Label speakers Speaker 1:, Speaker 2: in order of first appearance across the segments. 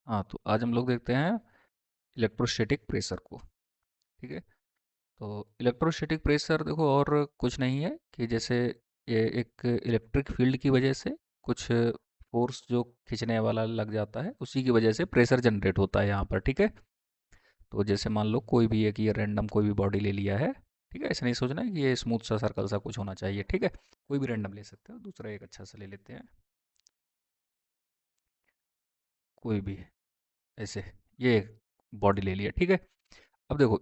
Speaker 1: हाँ, तो आज हम लोग देखते हैं इलेक्ट्रोस्टैटिक प्रेशर को। ठीक है। तो इलेक्ट्रोस्टैटिक प्रेशर देखो और कुछ नहीं है कि जैसे ये एक इलेक्ट्रिक फील्ड की वजह से कुछ फोर्स जो खींचने वाला लग जाता है, उसी की वजह से प्रेशर जनरेट होता है यहाँ पर। ठीक है। तो जैसे मान लो कोई भी एक ये रैंडम कोई भी बॉडी ले लिया है। ठीक है, ऐसा नहीं सोचना है कि ये स्मूथ सा सर्कल सा कुछ होना चाहिए। ठीक है, कोई भी रैंडम ले सकते हो। दूसरा एक अच्छा सा ले लेते हैं, कोई भी ऐसे ये बॉडी ले लिया। ठीक है। अब देखो,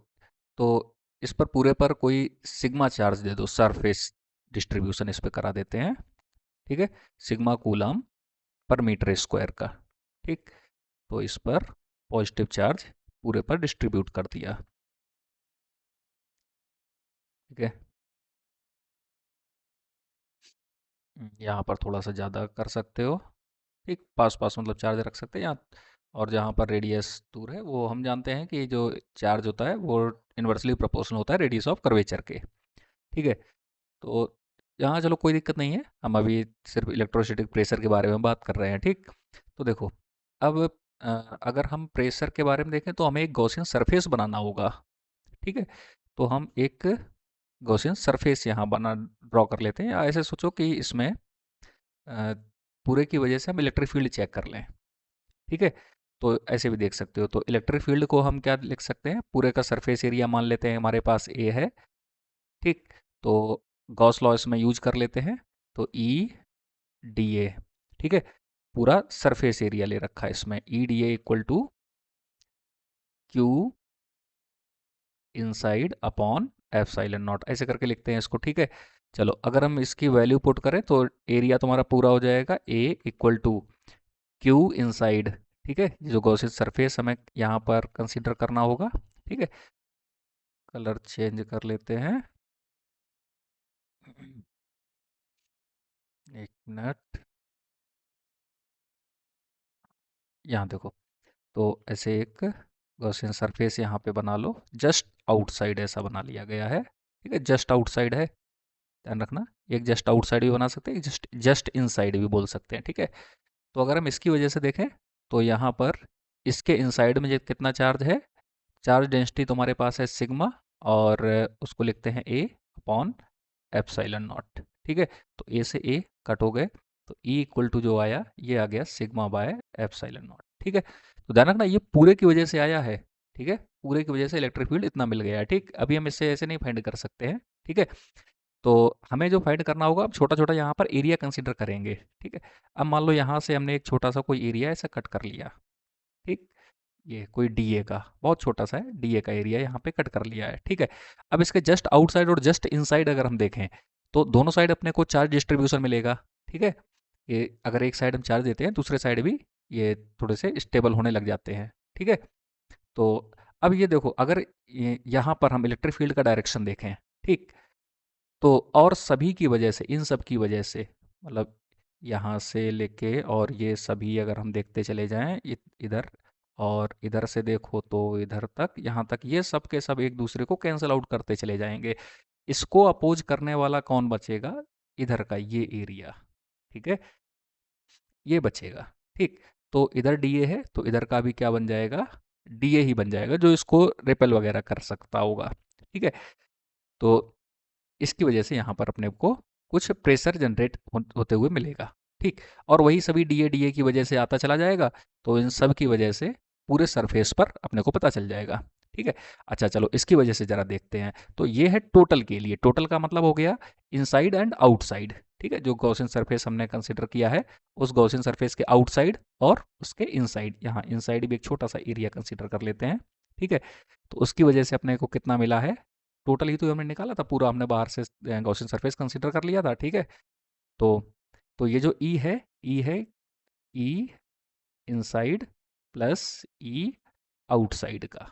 Speaker 1: तो इस पर पूरे पर कोई सिग्मा चार्ज दे दो, सरफेस डिस्ट्रीब्यूशन इस पे करा देते हैं। ठीक है, sigma coulomb per metre square का। ठीक, तो इस पर पॉजिटिव चार्ज पूरे पर डिस्ट्रीब्यूट कर दिया। ठीक है। यहाँ पर थोड़ा सा ज़्यादा कर सकते हो। ठीक, पास पास मतलब चार्ज रख सकते हैं यहाँ। और जहाँ पर रेडियस दूर है, वो हम जानते हैं कि जो चार्ज होता है वो इन्वर्सली प्रोपोर्शनल होता है रेडियस ऑफ कर्वेचर के। ठीक है। तो यहाँ चलो कोई दिक्कत नहीं है, हम अभी सिर्फ इलेक्ट्रोस्टैटिक प्रेशर के बारे में बात कर रहे हैं। ठीक, तो देखो, अब अगर हम प्रेशर के बारे में देखें तो हमें एक गॉसियन सरफेस बनाना होगा। ठीक है, तो हम एक गॉसियन सरफेस यहाँ बना ड्रॉ कर लेते हैं, या ऐसे सोचो कि इसमें अ, पूरे की वजह से हम इलेक्ट्रिक फील्ड चेक कर लें। ठीक है, तो ऐसे भी देख सकते हो। तो इलेक्ट्रिक फील्ड को हम क्या लिख सकते हैं, पूरे का सरफेस एरिया मान लेते हैं हमारे पास ए है। ठीक, तो गॉस लॉ इसमें यूज कर लेते हैं। तो ई डी ए, ठीक है, पूरा सरफेस एरिया ले रखा है इसमें। E D A equal to Q inside upon epsilon naught, ऐसे करके लिखते हैं इसको। ठीक है, चलो अगर हम इसकी वैल्यू पुट करें तो एरिया तुम्हारा पूरा हो जाएगा ए इक्वल टू क्यू इनसाइड। ठीक है, ये जो गॉसियन सरफेस हमें यहाँ पर कंसीडर करना होगा। ठीक है, कलर चेंज कर लेते हैं। एक मिनट, यहाँ देखो, तो ऐसे एक गॉसियन सरफेस यहाँ पे बना लो, जस्ट आउटसाइड ऐसा बना लिया गया है। ठीक है, जस्ट आउटसाइड है, ध्यान रखना। एक जस्ट आउटसाइड भी बना सकते हैं, एक जस्ट जस्ट इनसाइड भी बोल सकते हैं। ठीक है, तो अगर हम इसकी वजह से देखें तो यहाँ पर इसके इनसाइड में कितना चार्ज है, चार्ज डेंसिटी तुम्हारे पास है सिग्मा, और उसको लिखते हैं ए अपॉन एप्सिलॉन नॉट। ठीक है, तो ए से ए कट हो गए, तो ई इक्वल टू जो आया ये आ गया सिग्मा बाय एप्सिलॉन नॉट। ठीक है, तो ध्यान रखना ये पूरे की वजह से आया है। ठीक है, पूरे की वजह से इलेक्ट्रिक फील्ड इतना मिल गया है। ठीक, अभी हम इससे ऐसे नहीं फाइंड कर सकते हैं। ठीक है, तो हमें जो फाइंड करना होगा, अब छोटा छोटा यहाँ पर एरिया कंसिडर करेंगे। ठीक है, अब मान लो यहाँ से हमने एक छोटा सा कोई एरिया ऐसा कट कर लिया। ठीक, ये कोई डीए का बहुत छोटा सा है, डीए का एरिया यहाँ पे कट कर लिया है। ठीक है, अब इसके जस्ट आउटसाइड और जस्ट इनसाइड अगर हम देखें तो दोनों साइड अपने को चार्ज डिस्ट्रीब्यूशन मिलेगा। ठीक है, ये अगर एक साइड हम चार्ज देते हैं, दूसरे साइड भी ये थोड़े से स्टेबल होने लग जाते हैं। ठीक है, तो अब ये देखो, अगर यहाँ पर हम इलेक्ट्रिक फील्ड का डायरेक्शन देखें, ठीक, तो और सभी की वजह से, इन सब की वजह से, मतलब यहाँ से लेके और ये सभी अगर हम देखते चले जाएं इधर, और इधर से देखो तो इधर तक, यहाँ तक, ये सब के सब एक दूसरे को कैंसिल आउट करते चले जाएंगे। इसको अपोज करने वाला कौन बचेगा, इधर का ये एरिया। ठीक है, ये बचेगा। ठीक, तो इधर डीए है तो इधर का भी क्या बन जाएगा, डीए ही बन जाएगा, जो इसको रिपेल वगैरह कर सकता होगा। ठीक है, तो इसकी वजह से यहाँ पर अपने को कुछ प्रेशर जनरेट होते हुए मिलेगा। ठीक, और वही सभी डीए डीए की वजह से आता चला जाएगा, तो इन सब की वजह से पूरे सरफेस पर अपने को पता चल जाएगा। ठीक है, अच्छा चलो इसकी वजह से ज़रा देखते हैं। तो ये है टोटल के लिए, टोटल का मतलब हो गया इनसाइड एंड आउटसाइड। ठीक है, जो गॉसियन सरफेस हमने कंसिडर किया है, उस गॉसियन सरफेस के आउटसाइड और उसके इनसाइड, यहाँ इनसाइड भी एक छोटा सा एरिया कंसिडर कर लेते हैं। ठीक है, तो उसकी वजह से अपने को कितना मिला है, टोटल ही तो हमने निकाला था, पूरा हमने बाहर से गॉसियन सरफेस कंसीडर कर लिया था। ठीक है, तो ये जो ई है, ई है ई इनसाइड प्लस ई आउटसाइड का।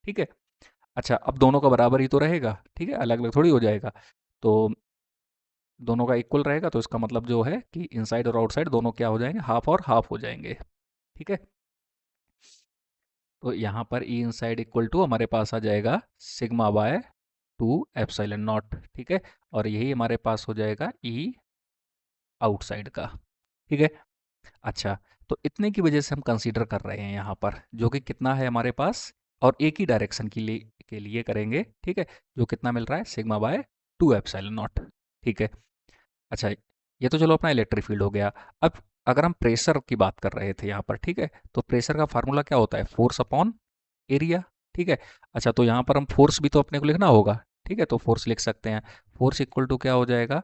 Speaker 1: ठीक है, अच्छा अब दोनों का बराबर ही तो रहेगा। ठीक है, अलग अलग थोड़ी हो जाएगा, तो दोनों का इक्वल रहेगा, तो इसका मतलब जो है कि इनसाइड और आउटसाइड दोनों क्या हो जाएंगे, हाफ और हाफ हो जाएंगे। ठीक है, तो यहाँ पर ई इनसाइड इक्वल टू हमारे पास आ जाएगा sigma by two epsilon not. ठीक है, और यही हमारे पास हो जाएगा ई आउटसाइड का। ठीक है, अच्छा, तो इतने की वजह से हम कंसीडर कर रहे हैं यहाँ पर, जो कि कितना है हमारे पास, और एक ही डायरेक्शन के लिए करेंगे, ठीक है, जो कितना मिल रहा है सिग्मा बाय 2 एप्सिलॉन नॉट। ठीक है। अच्छा, ये तो चलो अपना इलेक्ट्रिक फील्ड हो गया। अब अगर हम प्रेशर की बात कर रहे थे यहाँ पर, ठीक है, तो प्रेशर का फार्मूला क्या होता है, फोर्स अपॉन एरिया। ठीक है। अच्छा, तो यहाँ पर हम फोर्स भी तो अपने को लिखना होगा। ठीक है, तो फोर्स लिख सकते हैं। फोर्स इक्वल टू क्या हो जाएगा,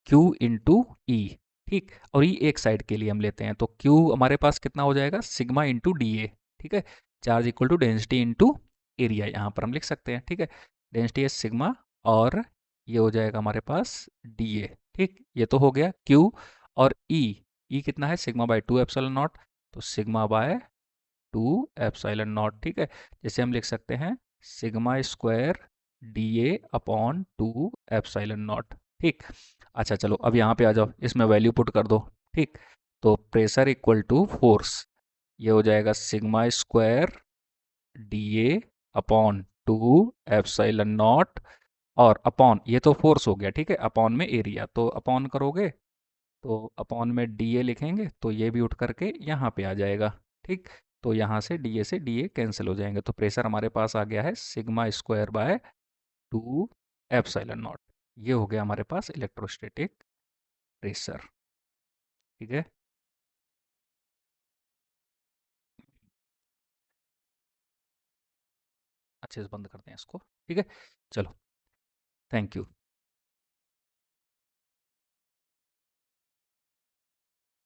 Speaker 1: Q इंटू ई। ठीक, और ई एक साइड के लिए हम लेते हैं, तो Q हमारे पास कितना हो जाएगा, सिग्मा इंटू डी ए। ठीक है, charge equal to density into area, यहाँ पर हम लिख सकते हैं। ठीक है, डेंसिटी है सिग्मा, और ये हो जाएगा हमारे पास डी ए। ठीक, ये तो हो गया Q। और ई कितना है, सिग्मा बाय 2 एप्सिलॉन नॉट, तो सिग्मा बाय 2 एप्सिलॉन नॉट। ठीक है, जैसे हम लिख सकते हैं sigma square D A upon 2 epsilon not. ठीक। अच्छा चलो, अब यहाँ पे आ जाओ, इसमें वैल्यू पुट कर दो। ठीक, तो प्रेशर इक्वल टू फोर्स, ये हो जाएगा sigma square D A upon 2 epsilon not, और अपॉन, ये तो फोर्स हो गया, ठीक है, अपॉन में एरिया, तो अपॉन करोगे तो अपॉन में डी ए लिखेंगे, तो ये भी उठ करके यहाँ पे आ जाएगा। ठीक, तो यहाँ से डी ए कैंसिल हो जाएंगे, तो प्रेशर हमारे पास आ गया है sigma square by 2 epsilon not. ये हो गया हमारे पास इलेक्ट्रोस्टैटिक प्रेशर। ठीक है। अच्छे से बंद करते हैं इसको। ठीक है, चलो, थैंक यू।